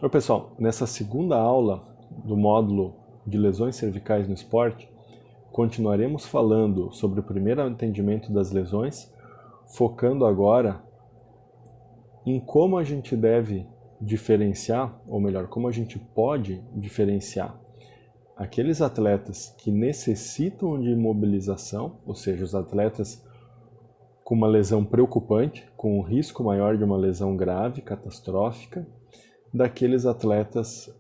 Oi, pessoal. Nessa segunda aula do módulo de lesões cervicais no esporte, continuaremos falando sobre o primeiro entendimento das lesões, focando agora em como a gente deve diferenciar, ou melhor, como a gente pode diferenciar aqueles atletas que necessitam de imobilização, ou seja, os atletas com uma lesão preocupante, com um risco maior de uma lesão grave, catastrófica, daqueles atletas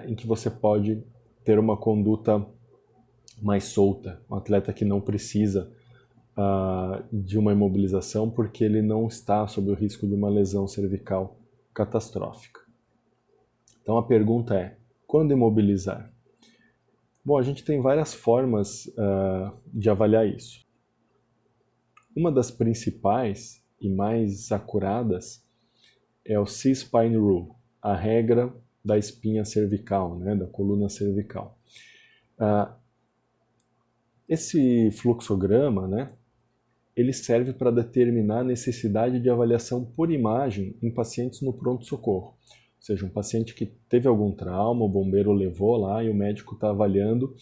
em que você pode ter uma conduta mais solta, um atleta que não precisa de uma imobilização porque ele não está sob o risco de uma lesão cervical catastrófica. Então a pergunta é, quando imobilizar? Bom, a gente tem várias formas de avaliar isso. Uma das principais e mais acuradas é o C-Spine Rule, a regra da espinha cervical, né, da coluna cervical. Esse fluxograma, né, ele serve para determinar a necessidade de avaliação por imagem em pacientes no pronto-socorro. Ou seja, um paciente que teve algum trauma, o bombeiro levou lá e o médico está avaliando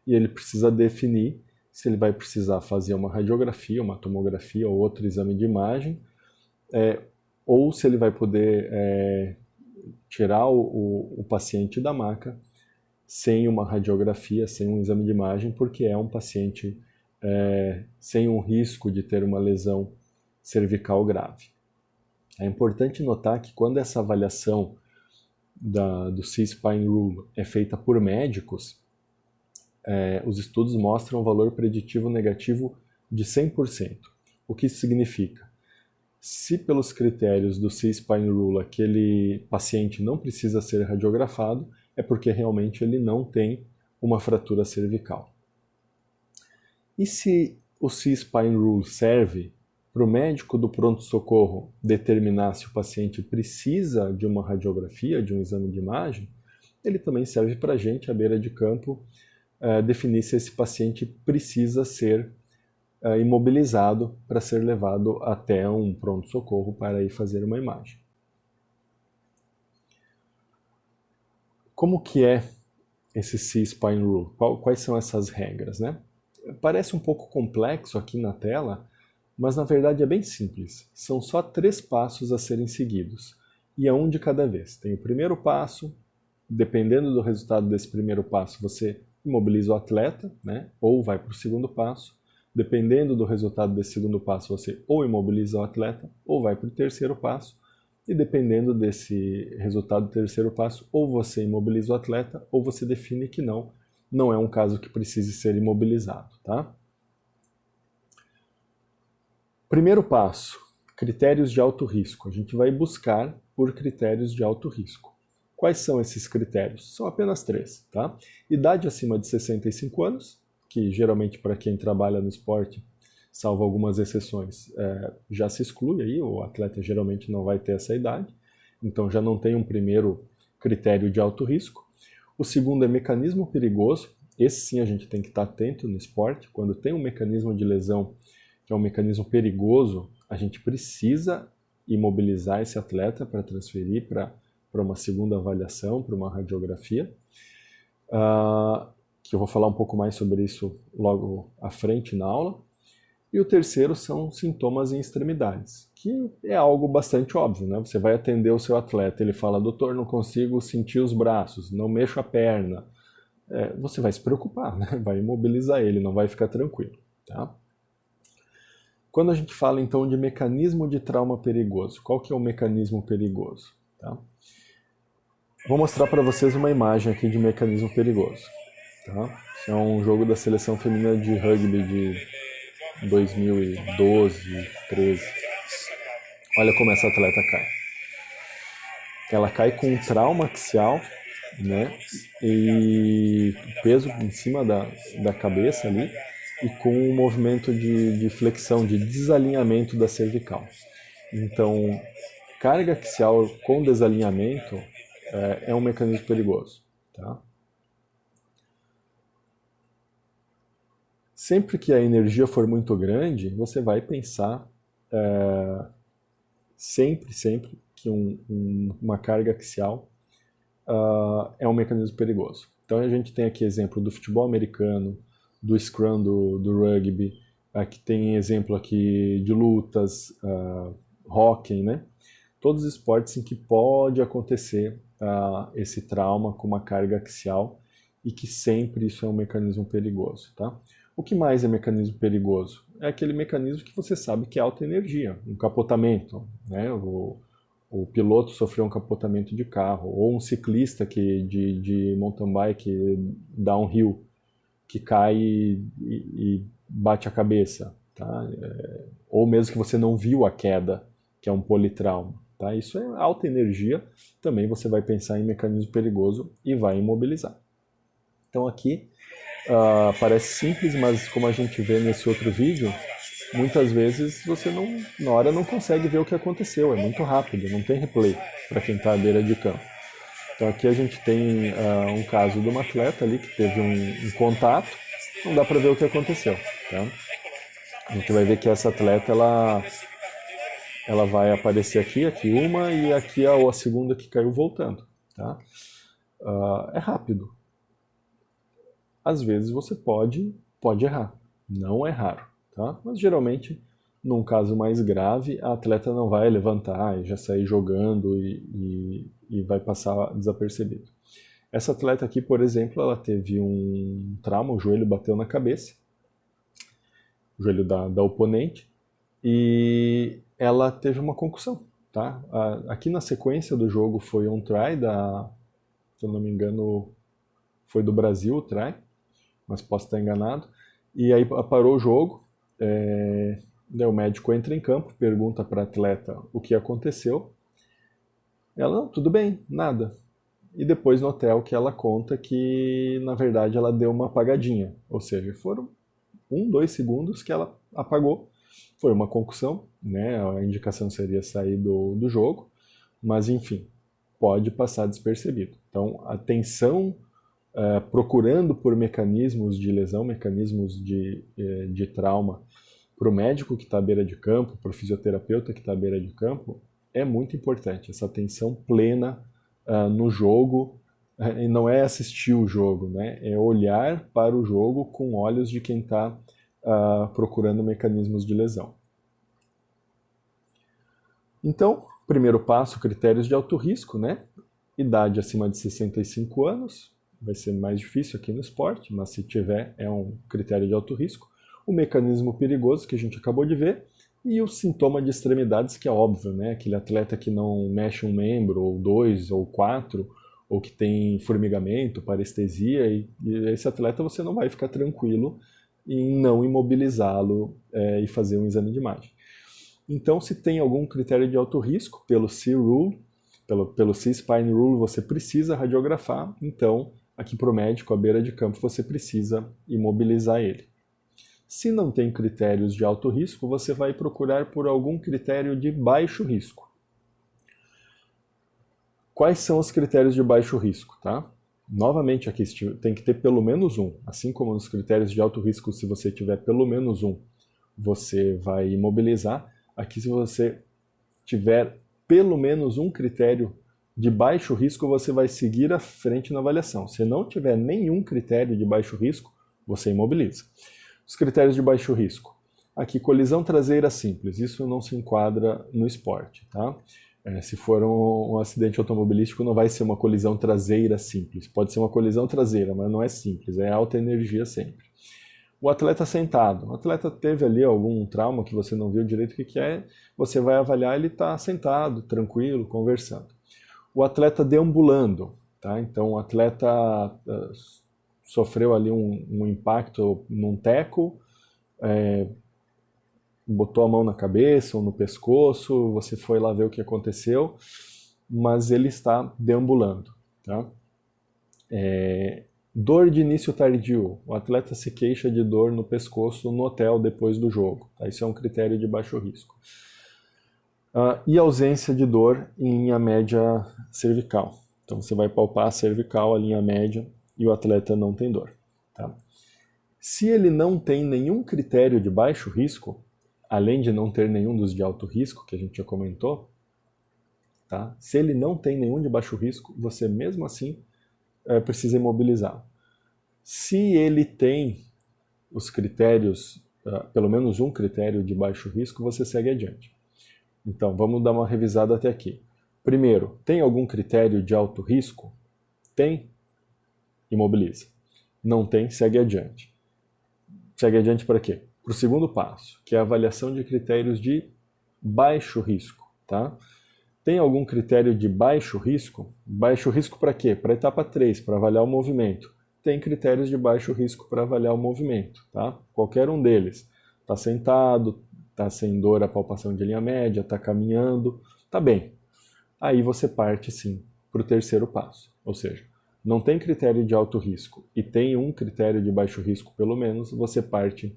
e ele precisa definir se ele vai precisar fazer uma radiografia, uma tomografia ou outro exame de imagem, ou se ele vai poder tirar o paciente da maca sem uma radiografia, sem um exame de imagem, porque é um paciente sem um risco de ter uma lesão cervical grave. É importante notar que quando essa avaliação do C-Spine Rule é feita por médicos, os estudos mostram um valor preditivo negativo de 100%. O que isso significa? Se pelos critérios do C-Spine Rule aquele paciente não precisa ser radiografado, é porque realmente ele não tem uma fratura cervical. E se o C-Spine Rule serve para o médico do pronto-socorro determinar se o paciente precisa de uma radiografia, de um exame de imagem, ele também serve para a gente, à beira de campo, definir se esse paciente precisa ser imobilizado para ser levado até um pronto-socorro para ir fazer uma imagem. Como que é esse C-Spine Rule? Quais são essas regras, né? Parece um pouco complexo aqui na tela, mas na verdade é bem simples. São só 3 passos a serem seguidos, e é um de cada vez. Tem o primeiro passo, dependendo do resultado desse primeiro passo, você imobiliza o atleta, né? Ou vai para o segundo passo. Dependendo do resultado desse segundo passo, você ou imobiliza o atleta, ou vai para o terceiro passo. E dependendo desse resultado do terceiro passo, ou você imobiliza o atleta, ou você define que não é um caso que precise ser imobilizado, tá? Primeiro passo, critérios de alto risco. A gente vai buscar por critérios de alto risco. Quais são esses critérios? São apenas 3, tá? Idade acima de 65 anos, que geralmente para quem trabalha no esporte, salvo algumas exceções, já se exclui aí, o atleta geralmente não vai ter essa idade, então já não tem um primeiro critério de alto risco. O segundo é mecanismo perigoso, esse sim a gente tem que estar atento no esporte, quando tem um mecanismo de lesão que é um mecanismo perigoso, a gente precisa imobilizar esse atleta para transferir para uma segunda avaliação, para uma radiografia, que eu vou falar um pouco mais sobre isso logo à frente na aula. E o terceiro são sintomas em extremidades, que é algo bastante óbvio, né? Você vai atender o seu atleta, ele fala, doutor, não consigo sentir os braços, não mexo a perna. Você vai se preocupar, né? Vai imobilizar ele, não vai ficar tranquilo, tá? Quando a gente fala então de mecanismo de trauma perigoso, qual que é o mecanismo perigoso? Tá? Vou mostrar para vocês uma imagem aqui de mecanismo perigoso. Tá? Isso é um jogo da seleção feminina de rugby de 2012, 13. Olha como essa atleta cai. Ela cai com um trauma axial, né? E peso em cima da cabeça ali, e com um movimento de flexão, de desalinhamento da cervical. Então, carga axial com desalinhamento é um mecanismo perigoso. Tá? Sempre que a energia for muito grande, você vai pensar sempre que uma carga axial é um mecanismo perigoso. Então a gente tem aqui exemplo do futebol americano, do scrum do rugby, aqui tem exemplo aqui de lutas, hóquei, né? Todos os esportes em que pode acontecer esse trauma com uma carga axial e que sempre isso é um mecanismo perigoso, tá? O que mais é mecanismo perigoso? É aquele mecanismo que você sabe que é alta energia, um capotamento, né? O piloto sofreu um capotamento de carro, ou um ciclista de mountain bike downhill, que cai e bate a cabeça, tá? Ou mesmo que você não viu a queda, que é um politrauma. Tá? Isso é alta energia, também você vai pensar em mecanismo perigoso e vai imobilizar. Então aqui parece simples, mas como a gente vê nesse outro vídeo, muitas vezes você na hora não consegue ver o que aconteceu, é muito rápido, não tem replay para quem está à beira de campo. Então aqui a gente tem um caso de uma atleta ali que teve um contato, não dá para ver o que aconteceu. Tá? A gente vai ver que essa atleta ela vai aparecer aqui uma e aqui a segunda que caiu voltando. Tá? É rápido. Às vezes você pode errar, não é raro. Tá? Mas geralmente, num caso mais grave, a atleta não vai levantar e já sair jogando e vai passar desapercebido. Essa atleta aqui, por exemplo, ela teve um trauma, o joelho bateu na cabeça, o joelho da oponente, e ela teve uma concussão. Tá? Aqui na sequência do jogo foi um try, se eu não me engano, foi do Brasil o try, mas posso estar enganado. E aí parou o jogo, o médico entra em campo, pergunta para a atleta o que aconteceu. Ela, não, tudo bem, nada. E depois no hotel que ela conta que, na verdade, ela deu uma apagadinha. Ou seja, foram 2 segundos que ela apagou. Foi uma concussão, né? A indicação seria sair do jogo. Mas, enfim, pode passar despercebido. Então, atenção procurando por mecanismos de lesão, mecanismos de trauma para o médico que está à beira de campo, para o fisioterapeuta que está à beira de campo, é muito importante. Essa atenção plena no jogo, e não é assistir o jogo, né? É olhar para o jogo com olhos de quem está procurando mecanismos de lesão. Então, primeiro passo, critérios de alto risco, né? Idade acima de 65 anos, vai ser mais difícil aqui no esporte, mas se tiver, é um critério de alto risco. O mecanismo perigoso, que a gente acabou de ver, e o sintoma de extremidades, que é óbvio, né? Aquele atleta que não mexe um membro, ou 2, ou 4, ou que tem formigamento, parestesia, e esse atleta você não vai ficar tranquilo em não imobilizá-lo e fazer um exame de imagem. Então, se tem algum critério de alto risco, pelo C-Rule, pelo C-Spine Rule, você precisa radiografar, então, aqui para o médico, à beira de campo, você precisa imobilizar ele. Se não tem critérios de alto risco, você vai procurar por algum critério de baixo risco. Quais são os critérios de baixo risco? Tá? Novamente, aqui tem que ter pelo menos um. Assim como nos critérios de alto risco, se você tiver pelo menos um, você vai imobilizar. Aqui, se você tiver pelo menos um critério de baixo risco, você vai seguir à frente na avaliação. Se não tiver nenhum critério de baixo risco, você imobiliza. Os critérios de baixo risco. Aqui, colisão traseira simples. Isso não se enquadra no esporte. Tá? Se for um acidente automobilístico, não vai ser uma colisão traseira simples. Pode ser uma colisão traseira, mas não é simples. É alta energia sempre. O atleta sentado. O atleta teve ali algum trauma que você não viu direito o que é. Você vai avaliar, ele está sentado, tranquilo, conversando. O atleta deambulando. Tá? Então, o atleta sofreu ali um impacto num tackle, botou a mão na cabeça ou no pescoço, você foi lá ver o que aconteceu, mas ele está deambulando. Tá? Dor de início tardio. O atleta se queixa de dor no pescoço no hotel depois do jogo. Tá? Isso é um critério de baixo risco. E ausência de dor em linha média cervical. Então você vai palpar a cervical, a linha média, e o atleta não tem dor. Tá? Se ele não tem nenhum critério de baixo risco, além de não ter nenhum dos de alto risco, que a gente já comentou, tá? Se ele não tem nenhum de baixo risco, você mesmo assim precisa imobilizar. Se ele tem os critérios, pelo menos um critério de baixo risco, você segue adiante. Então, vamos dar uma revisada até aqui. Primeiro, tem algum critério de alto risco? Tem? Imobiliza. Não tem? Segue adiante. Segue adiante para quê? Para o segundo passo, que é a avaliação de critérios de baixo risco, tá? Tem algum critério de baixo risco? Baixo risco para quê? Para a etapa 3, para avaliar o movimento. Tem critérios de baixo risco para avaliar o movimento, tá? Qualquer um deles. Está sentado, está sem dor a palpação de linha média, está caminhando, está bem. Aí você parte sim para o terceiro passo, ou seja, não tem critério de alto risco e tem um critério de baixo risco pelo menos, você parte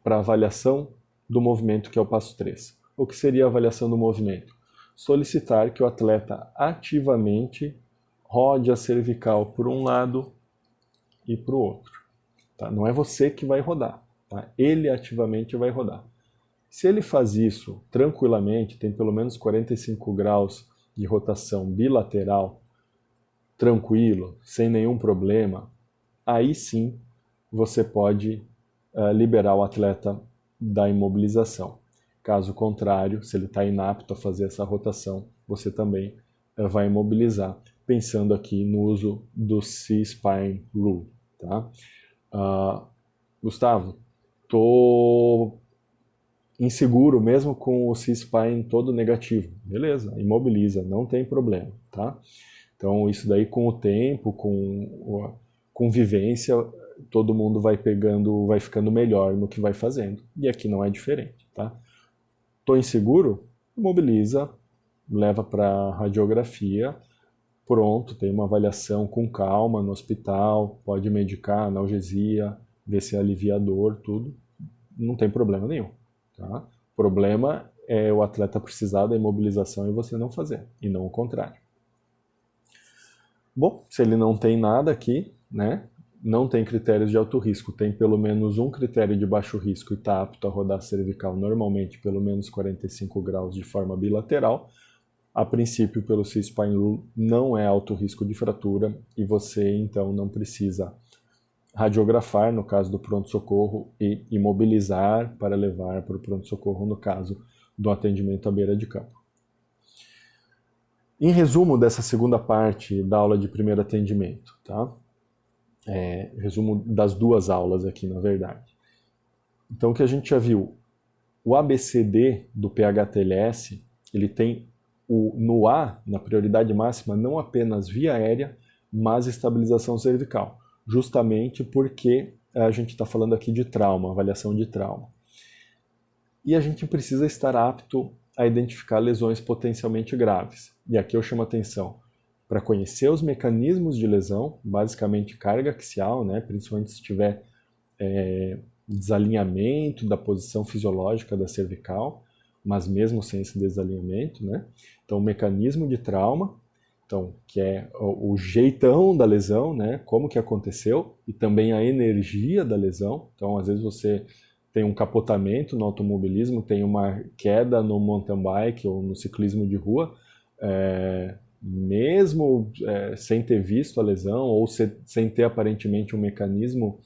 para a avaliação do movimento, que é o passo 3. O que seria a avaliação do movimento? Solicitar que o atleta ativamente rode a cervical por um lado e para o outro. Tá? Não é você que vai rodar, tá? Ele ativamente vai rodar. Se ele faz isso tranquilamente, tem pelo menos 45 graus de rotação bilateral, tranquilo, sem nenhum problema, aí sim você pode liberar o atleta da imobilização. Caso contrário, se ele está inapto a fazer essa rotação, você também vai imobilizar, pensando aqui no uso do C-Spine Rule. Tá? Gustavo, estou inseguro mesmo com o C-Spine todo negativo. Beleza, imobiliza, não tem problema. Tá? Então isso daí com o tempo, com convivência, todo mundo vai ficando melhor no que vai fazendo. E aqui não é diferente. Tá? Estou inseguro? Imobiliza, leva para radiografia, pronto, tem uma avaliação com calma no hospital, pode medicar, analgesia, ver se alivia a dor, tudo, não tem problema nenhum. Tá? O problema é o atleta precisar da imobilização e você não fazer, e não o contrário. Bom, se ele não tem nada aqui, né? Não tem critérios de alto risco, tem pelo menos um critério de baixo risco e está apto a rodar cervical normalmente pelo menos 45 graus de forma bilateral, a princípio pelo C-Spine Rule não é alto risco de fratura e você então não precisa radiografar no caso do pronto-socorro e imobilizar para levar para o pronto-socorro no caso do atendimento à beira de campo. Em resumo dessa segunda parte da aula de primeiro atendimento, tá? Resumo das duas aulas aqui, na verdade. Então, o que a gente já viu, o ABCD do PH-TLS, ele tem no A, na prioridade máxima, não apenas via aérea, mas estabilização cervical, justamente porque a gente está falando aqui de trauma, avaliação de trauma. E a gente precisa estar apto a identificar lesões potencialmente graves. E aqui eu chamo a atenção para conhecer os mecanismos de lesão, basicamente carga axial, né, principalmente se tiver desalinhamento da posição fisiológica da cervical, mas mesmo sem esse desalinhamento, né? Então, o mecanismo de trauma, então, que é o jeitão da lesão, né? Como que aconteceu, e também a energia da lesão. Então, às vezes você tem um capotamento no automobilismo, tem uma queda no mountain bike ou no ciclismo de rua, mesmo sem ter visto a lesão ou sem ter aparentemente um mecanismo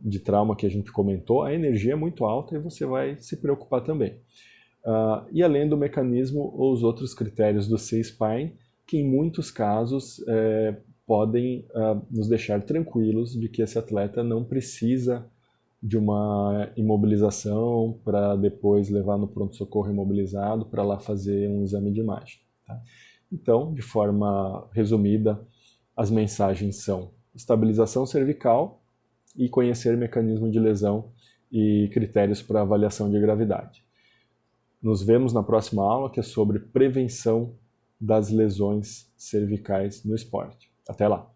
de trauma que a gente comentou, a energia é muito alta e você vai se preocupar também. E além do mecanismo, os outros critérios do C-Spine, que em muitos casos podem nos deixar tranquilos de que esse atleta não precisa de uma imobilização para depois levar no pronto-socorro imobilizado para lá fazer um exame de imagem. Tá? Então, de forma resumida, as mensagens são estabilização cervical e conhecer mecanismo de lesão e critérios para avaliação de gravidade. Nos vemos na próxima aula, que é sobre prevenção das lesões cervicais no esporte. Até lá!